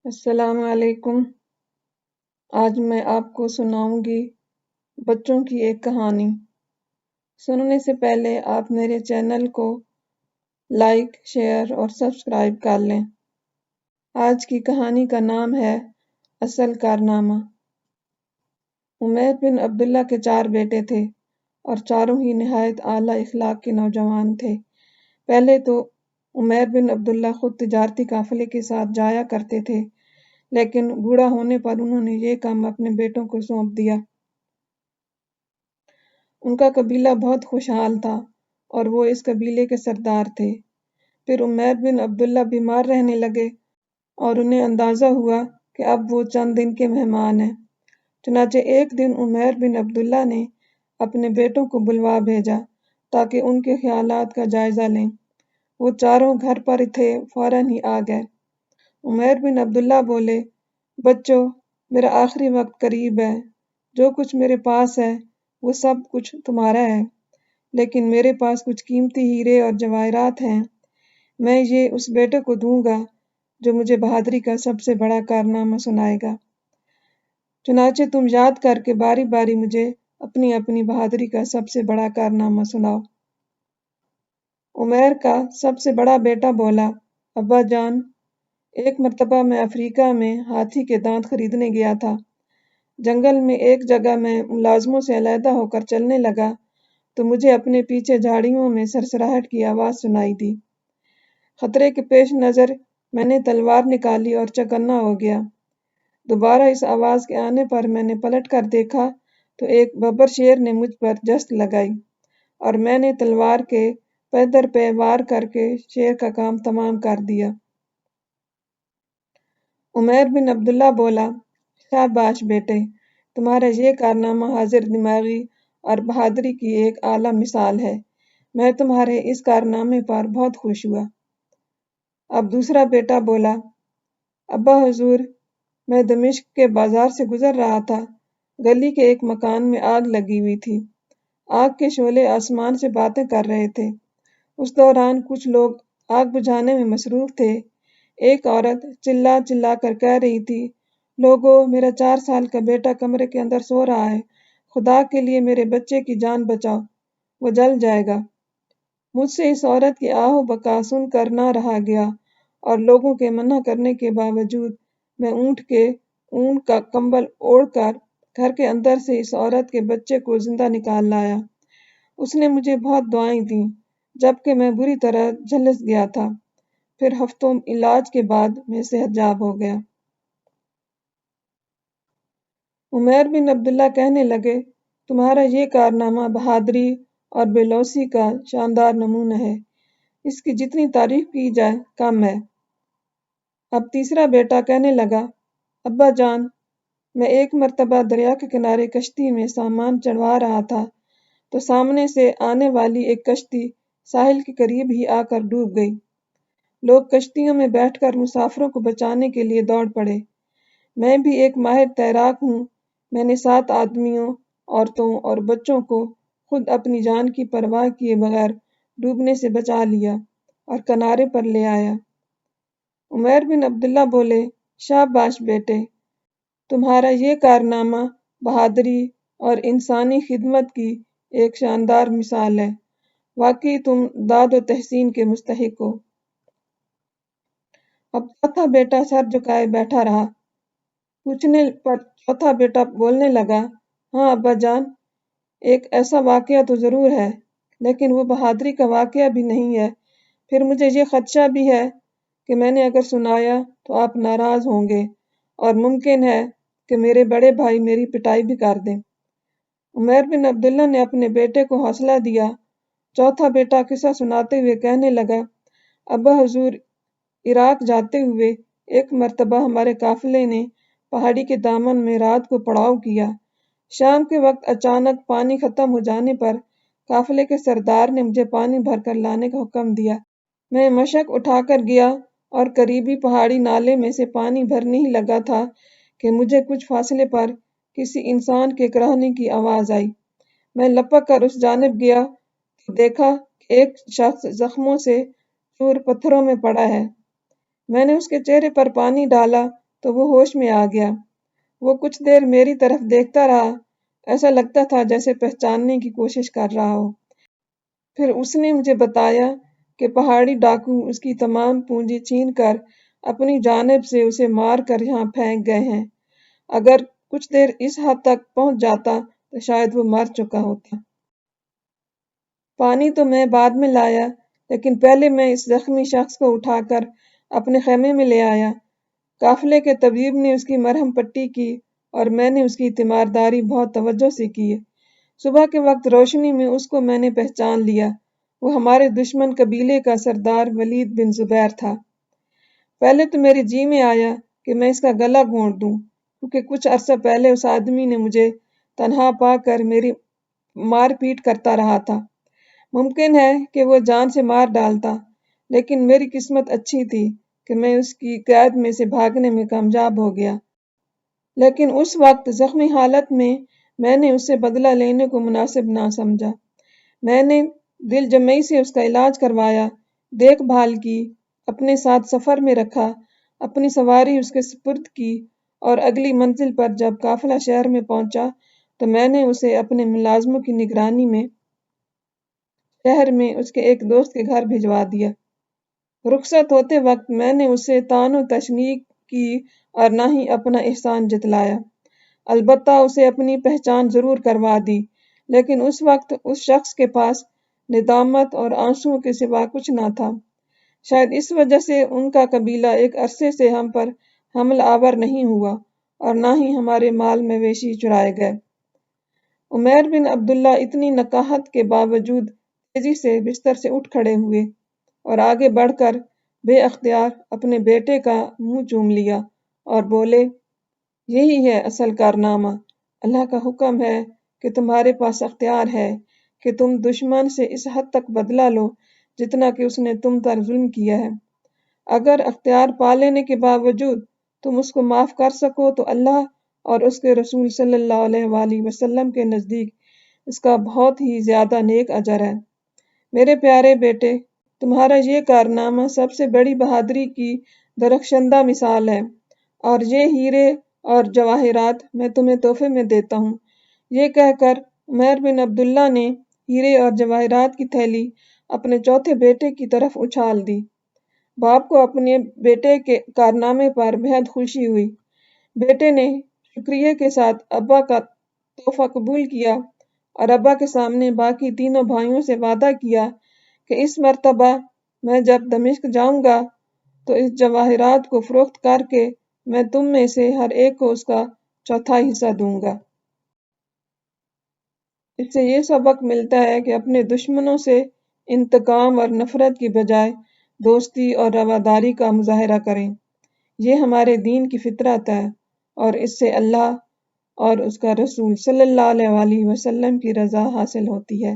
السلام علیکم۔ آج میں آپ کو سناؤں گی بچوں کی ایک کہانی۔ سننے سے پہلے آپ میرے چینل کو لائک، شیئر اور سبسکرائب کر لیں۔ آج کی کہانی کا نام ہے اصل کارنامہ۔ عمیر بن عبداللہ کے 4 بیٹے تھے اور چاروں ہی نہایت اعلیٰ اخلاق کے نوجوان تھے۔ پہلے تو عمیر بن عبداللہ خود تجارتی قافلے کے ساتھ جایا کرتے تھے، لیکن بوڑھا ہونے پر انہوں نے یہ کام اپنے بیٹوں کو سونپ دیا۔ ان کا قبیلہ بہت خوشحال تھا اور وہ اس قبیلے کے سردار تھے۔ پھر عمیر بن عبداللہ بیمار رہنے لگے اور انہیں اندازہ ہوا کہ اب وہ چند دن کے مہمان ہیں۔ چنانچہ ایک دن عمیر بن عبداللہ نے اپنے بیٹوں کو بلوا بھیجا تاکہ ان کے خیالات کا جائزہ لیں۔ وہ چاروں گھر پر تھے، فوراً ہی آ گئے۔ عمیر بن عبداللہ بولے، بچوں، میرا آخری وقت قریب ہے۔ جو کچھ میرے پاس ہے وہ سب کچھ تمہارا ہے، لیکن میرے پاس کچھ قیمتی ہیرے اور جواہرات ہیں۔ میں یہ اس بیٹے کو دوں گا جو مجھے بہادری کا سب سے بڑا کارنامہ سنائے گا۔ چنانچہ تم یاد کر کے باری باری مجھے اپنی اپنی بہادری کا سب سے بڑا کارنامہ سناؤ۔ عمیر کا سب سے بڑا بیٹا بولا، ابا جان، ایک مرتبہ میں افریقہ میں ہاتھی کے دانت خریدنے گیا تھا۔ جنگل میں ایک جگہ میں ملازموں سے علیحدہ ہو کر چلنے لگا تو مجھے اپنے پیچھے جھاڑیوں میں سرسراہٹ کی آواز سنائی دی۔ خطرے کے پیش نظر میں نے تلوار نکالی اور چوکنا ہو گیا۔ دوبارہ اس آواز کے آنے پر میں نے پلٹ کر دیکھا تو ایک ببر شیر نے مجھ پر جست لگائی اور میں نے تلوار کے پے در پے وار کر کے شیر کا کام تمام کر دیا۔ عمیر بن عبداللہ بولا، شاباش بیٹے، تمہارا یہ کارنامہ حاضر دماغی اور بہادری کی ایک اعلیٰ مثال ہے۔ میں تمہارے اس کارنامے پر بہت خوش ہوا۔ اب دوسرا بیٹا بولا، ابا حضور، میں دمشق کے بازار سے گزر رہا تھا۔ گلی کے ایک مکان میں آگ لگی ہوئی تھی۔ آگ کے شعلے آسمان سے باتیں کر رہے تھے۔ اس دوران کچھ لوگ آگ بجھانے میں مصروف تھے۔ ایک عورت چلا چلا کر کہہ رہی تھی، لوگو، میرا 4 سال کا بیٹا کمرے کے اندر سو رہا ہے، خدا کے لیے میرے بچے کی جان بچاؤ، وہ جل جائے گا۔ مجھ سے اس عورت کی آہ و بکا سن کر نہ رہا گیا اور لوگوں کے منع کرنے کے باوجود میں اون کا کمبل اوڑھ کر گھر کے اندر سے اس عورت کے بچے کو زندہ نکال لایا۔ اس نے مجھے بہت دعائیں دیں، جبکہ میں بری طرح جھلس گیا تھا۔ پھر ہفتوں علاج کے بعد میں صحت یاب ہو گیا۔ عمیر بن عبداللہ کہنے لگے، تمہارا یہ کارنامہ بہادری اور بے لوثی کا شاندار نمونہ ہے۔ اس کی جتنی تعریف کی جائے کم ہے۔ اب تیسرا بیٹا کہنے لگا، ابا جان، میں ایک مرتبہ دریا کے کنارے کشتی میں سامان چڑھوا رہا تھا تو سامنے سے آنے والی ایک کشتی ساحل کے قریب ہی آ کر ڈوب گئی۔ لوگ کشتیوں میں بیٹھ کر مسافروں کو بچانے کے لیے دوڑ پڑے۔ میں بھی ایک ماہر تیراک ہوں۔ میں نے 7 آدمیوں، عورتوں اور بچوں کو خود اپنی جان کی پرواہ کیے بغیر ڈوبنے سے بچا لیا اور کنارے پر لے آیا۔ عمیر بن عبداللہ بولے، شاباش بیٹے، تمہارا یہ کارنامہ بہادری اور انسانی خدمت کی ایک شاندار مثال ہے۔ واقعی تم داد و تحسین کے مستحق ہو۔ اب چوتھا بیٹا سر جھکائے بیٹھا رہا۔ پوچھنے پر چوتھا بیٹا بولنے لگا، ہاں ابا جان، ایک ایسا واقعہ تو ضرور ہے، لیکن وہ بہادری کا واقعہ بھی نہیں ہے۔ پھر مجھے یہ خدشہ بھی ہے کہ میں نے اگر سنایا تو آپ ناراض ہوں گے اور ممکن ہے کہ میرے بڑے بھائی میری پٹائی بھی کر دیں۔ عمیر بن عبداللہ نے اپنے بیٹے کو حوصلہ دیا۔ چوتھا بیٹا قصہ سناتے ہوئے کہنے لگا، ابا حضور، عراق جاتے ہوئے ایک مرتبہ ہمارے قافلے نے پہاڑی کے دامن میں رات کو پڑاؤ کیا۔ شام کے وقت اچانک پانی ختم ہو جانے پر قافلے کے سردار نے مجھے پانی بھر کر لانے کا حکم دیا۔ میں مشک اٹھا کر گیا اور قریبی پہاڑی نالے میں سے پانی بھرنے ہی لگا تھا کہ مجھے کچھ فاصلے پر کسی انسان کے کراہنے کی آواز آئی۔ میں لپک کر اس جانب گیا تو دیکھا کہ ایک شخص زخموں سے چور پتھروں میں پڑا ہے۔ میں نے اس کے چہرے پر پانی ڈالا تو وہ ہوش میں آ گیا۔ وہ کچھ دیر میری طرف دیکھتا رہا، ایسا لگتا تھا جیسے پہچاننے کی کوشش کر رہا ہو۔ پھر اس نے مجھے بتایا کہ پہاڑی ڈاکو اس کی تمام پونجی چھین کر اپنی جانب سے اسے مار کر یہاں پھینک گئے ہیں۔ اگر کچھ دیر اس حد تک پہنچ جاتا تو شاید وہ مر چکا ہوتا۔ پانی تو میں بعد میں لایا، لیکن پہلے میں اس زخمی شخص کو اٹھا کر اپنے خیمے میں لے آیا۔ قافلے کے طبیب نے اس کی مرہم پٹی کی اور میں نے اس کی تیمارداری بہت توجہ سے کی۔ صبح کے وقت روشنی میں اس کو میں نے پہچان لیا۔ وہ ہمارے دشمن قبیلے کا سردار ولید بن زبیر تھا۔ پہلے تو میرے جی میں آیا کہ میں اس کا گلا گھونٹ دوں، کیونکہ کچھ عرصہ پہلے اس آدمی نے مجھے تنہا پا کر میری مار پیٹ کرتا رہا تھا۔ ممکن ہے کہ وہ جان سے مار ڈالتا، لیکن میری قسمت اچھی تھی کہ میں اس کی قید میں سے بھاگنے میں کامیاب ہو گیا۔ لیکن اس وقت زخمی حالت میں نے اس سے بدلہ لینے کو مناسب نہ سمجھا۔ میں نے دل جمعی سے اس کا علاج کروایا، دیکھ بھال کی، اپنے ساتھ سفر میں رکھا، اپنی سواری اس کے سپرد کی، اور اگلی منزل پر جب قافلہ شہر میں پہنچا تو میں نے اسے اپنے ملازموں کی نگرانی میں شہر میں اس کے ایک دوست کے گھر بھجوا دیا۔ رخصت ہوتے وقت میں نے اسے طعن و تشنیع کی اور نہ ہی اپنا احسان جتلایا۔ البتہ اسے اپنی پہچان ضرور کروا دی، لیکن اس وقت اس شخص کے پاس ندامت اور آنسوؤں کے سوا کچھ نہ تھا۔ شاید اس وجہ سے ان کا قبیلہ ایک عرصے سے ہم پر حمل آور نہیں ہوا اور نہ ہی ہمارے مال مویشی چرائے گئے۔ عمیر بن عبداللہ اتنی نقاہت کے باوجود تیزی سے بستر سے اٹھ کھڑے ہوئے اور آگے بڑھ کر بے اختیار اپنے بیٹے کا منہ چوم لیا اور بولے، یہی ہے اصل کارنامہ۔ اللہ کا حکم ہے کہ تمہارے پاس اختیار ہے کہ تم دشمن سے اس حد تک بدلہ لو جتنا کہ اس نے تم پر ظلم کیا ہے۔ اگر اختیار پا لینے کے باوجود تم اس کو معاف کر سکو تو اللہ اور اس کے رسول صلی اللہ علیہ وآلہ وسلم کے نزدیک اس کا بہت ہی زیادہ نیک اجر ہے۔ میرے پیارے بیٹے، تمہارا یہ کارنامہ سب سے بڑی بہادری کی درخشندہ مثال ہے، اور یہ ہیرے اور جواہرات میں تمہیں تحفے میں دیتا ہوں۔ یہ کہہ کر عمیر بن عبداللہ نے ہیرے اور جواہرات کی تھیلی اپنے چوتھے بیٹے کی طرف اچھال دی۔ باپ کو اپنے بیٹے کے کارنامے پر بہت خوشی ہوئی۔ بیٹے نے شکریہ کے ساتھ ابا کا تحفہ قبول کیا اور ابا کے سامنے باقی تینوں بھائیوں سے وعدہ کیا کہ اس مرتبہ میں جب دمشق جاؤں گا تو اس جواہرات کو فروخت کر کے میں تم میں سے ہر ایک کو اس کا چوتھائی حصہ دوں گا۔ اس سے یہ سبق ملتا ہے کہ اپنے دشمنوں سے انتقام اور نفرت کی بجائے دوستی اور رواداری کا مظاہرہ کریں۔ یہ ہمارے دین کی فطرت ہے اور اس سے اللہ اور اس کا رسول صلی اللہ علیہ وآلہ وسلم کی رضا حاصل ہوتی ہے۔